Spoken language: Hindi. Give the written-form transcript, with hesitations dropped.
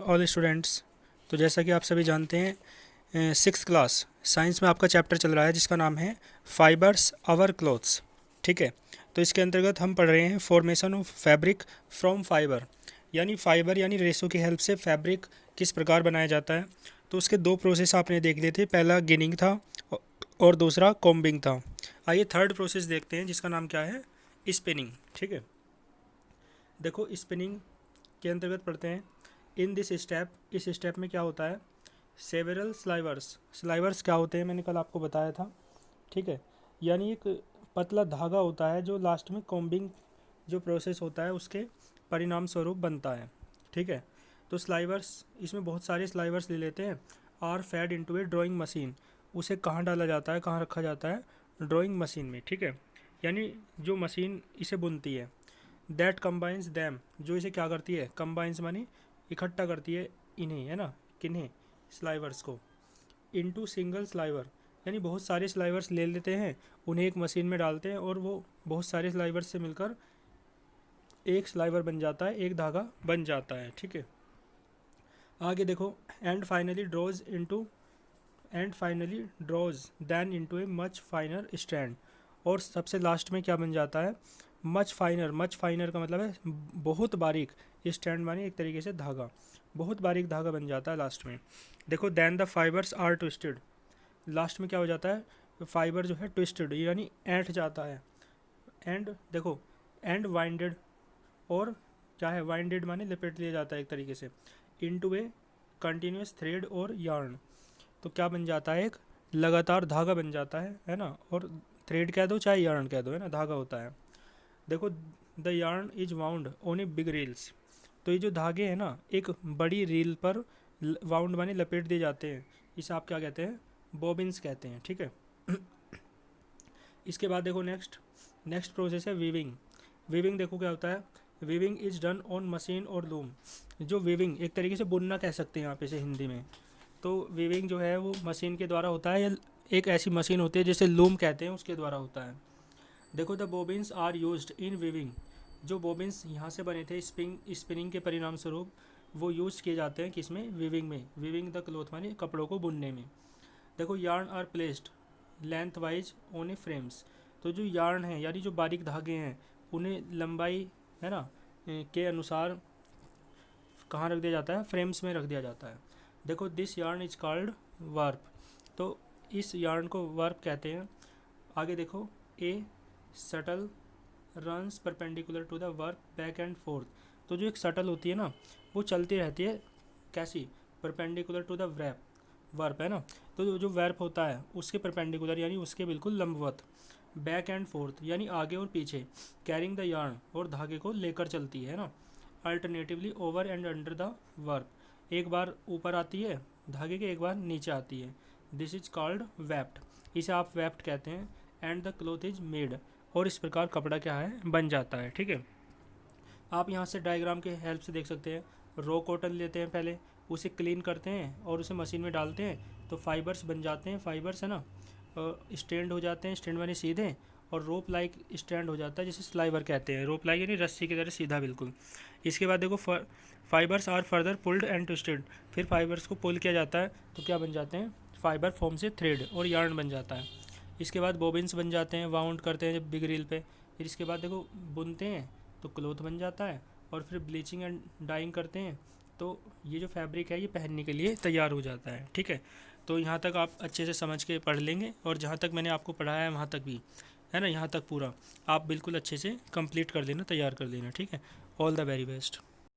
All students. तो जैसा कि आप सभी जानते हैं, सिक्स क्लास साइंस में आपका चैप्टर चल रहा है जिसका नाम है फाइबर्स आवर क्लोथ्स। ठीक है। तो इसके अंतर्गत हम पढ़ रहे हैं formation of fabric from fibre, यानी फाइबर यानी रेशों की हेल्प से फैब्रिक किस प्रकार बनाया जाता है। तो उसके दो प्रोसेस आपने देख लिए थे, पहला गिनिंग था और दूसरा कॉम्बिंग था। आइए थर्ड प्रोसेस देखते हैं जिसका नाम क्या है, स्पिनिंग। ठीक है। देखो स्पिनिंग के अंतर्गत पढ़ते हैं इन दिस स्टेप। इस स्टेप में क्या होता है, सेवरल स्लाइवर्स। स्लाइवर्स क्या होते हैं मैंने कल आपको बताया था। ठीक है। यानी एक पतला धागा होता है जो लास्ट में कॉम्बिंग जो प्रोसेस होता है उसके परिणाम स्वरूप बनता है। ठीक है। तो स्लाइवर्स, इसमें बहुत सारे स्लाइवर्स ले लेते हैं। Are fed into a drawing machine. उसे कहाँ डाला जाता है, कहाँ रखा जाता है, ड्राइंग मशीन में। ठीक है। यानी जो मशीन इसे बुनती है, दैट कंबाइंस दैम, जो इसे क्या करती है, कंबाइंस मानी इकट्ठा करती है इन्हें, है ना, किन्हें, स्लाइवर्स को, इनटू सिंगल स्लाइवर। यानी बहुत सारे स्लाइवर्स ले लेते हैं, उन्हें एक मशीन में डालते हैं और वो बहुत सारे स्लाइवर्स से मिलकर एक स्लाइवर बन जाता है, एक धागा बन जाता है। ठीक है। आगे देखो, and finally draws them into a much finer strand. और सबसे लास्ट में क्या बन जाता है, मच फाइनर का मतलब है बहुत बारीक, स्ट्रैंड मानी एक तरीके से धागा, बहुत बारीक धागा बन जाता है लास्ट में। देखो, then the fibres are twisted. Last में क्या हो जाता है, फाइबर जो है ट्विस्टेड यानी ऐंठ जाता है। एंड देखो, एंड वाइंडेड, और क्या है, वाइंडेड माने लपेट लिया जाता है एक तरीके से, इनटू ए कंटिन्यूस थ्रेड और यार्न। तो क्या बन जाता है, एक लगातार धागा बन जाता है ना। और थ्रेड कह दो चाहे यार्न कह दो, है ना, धागा होता है। देखो, the yarn is wound on a big reels. तो ये जो धागे हैं ना, एक बड़ी रील पर वाउंड माने लपेट दिए जाते हैं। इसे आप क्या कहते हैं, बॉबिन्स कहते हैं। ठीक है। इसके बाद देखो, नेक्स्ट प्रोसेस है वीविंग। वीविंग देखो क्या होता है, weaving is done on machine और लूम। जो वीविंग एक तरीके से बुनना कह सकते हैं यहाँ पे से हिंदी में। तो वीविंग जो है वो मशीन के द्वारा होता है, या एक ऐसी मशीन होती है जिसे लूम कहते हैं, उसके द्वारा होता है। देखो, the bobbins are used in weaving. जो बोबिन्स यहाँ से बने थे स्पिनिंग के परिणाम स्वरूप, वो यूज किए जाते हैं किसमें, वीविंग में। वीविंग द क्लोथ मानी कपड़ों को बुनने में। देखो, yarn are placed lengthwise on a frames. तो जो यार्न है यानी जो बारीक धागे हैं, उन्हें लंबाई, है ना, के अनुसार कहाँ रख दिया जाता है, फ्रेम्स में रख दिया जाता है। देखो, this yarn is called warp. तो इस यार्न को वार्प कहते हैं। आगे देखो, a shuttle runs perpendicular to the warp back and forth. तो जो एक शटल होती है ना, वो चलती रहती है कैसी, परपेंडिकुलर टू द वर्प, है ना। तो जो वर्प होता है उसके परपेंडिकुलर यानी उसके बिल्कुल लंबवत, बैक एंड फोर्थ यानी आगे और पीछे, कैरिंग द यार्न और धागे को लेकर चलती है ना, alternatively over and under the warp. एक बार ऊपर आती है धागे के, एक बार नीचे आती है। This is called wept. इसे आप वेप्ट कहते हैं। And the cloth is made. और इस प्रकार कपड़ा क्या है, बन जाता है। ठीक है। आप यहाँ से डायग्राम के हेल्प से देख सकते हैं। रो कॉटन लेते हैं, पहले उसे क्लीन करते हैं और उसे मशीन में डालते हैं, तो फाइबर्स बन जाते हैं, फाइबर्स, है ना, स्टैंड हो जाते हैं, स्टैंड बने सीधे, और रोप लाइक स्टैंड हो जाता है जिसे स्लाइवर कहते हैं। रोप लाइक यानी रस्सी की तरह सीधा बिल्कुल। इसके बाद देखो, fibres are further pulled and twisted. फिर फाइबर्स को पुल किया जाता है तो क्या बन जाते हैं, फाइबर फॉर्म से थ्रेड और यार्न बन जाता है। इसके बाद बॉबिन्स बन जाते हैं, वाउंड करते हैं जब बिग रील पे। फिर इसके बाद देखो, बुनते हैं तो क्लोथ बन जाता है, और फिर ब्लीचिंग एंड डाइंग करते हैं तो ये जो फैब्रिक है ये पहनने के लिए तैयार हो जाता है। ठीक है। तो यहाँ तक आप अच्छे से समझ के पढ़ लेंगे, और जहाँ तक मैंने आपको पढ़ाया है वहाँ तक भी, है ना, यहाँ तक पूरा आप बिल्कुल अच्छे से कंप्लीट कर लेना, तैयार कर लेना। ठीक है। All the very best.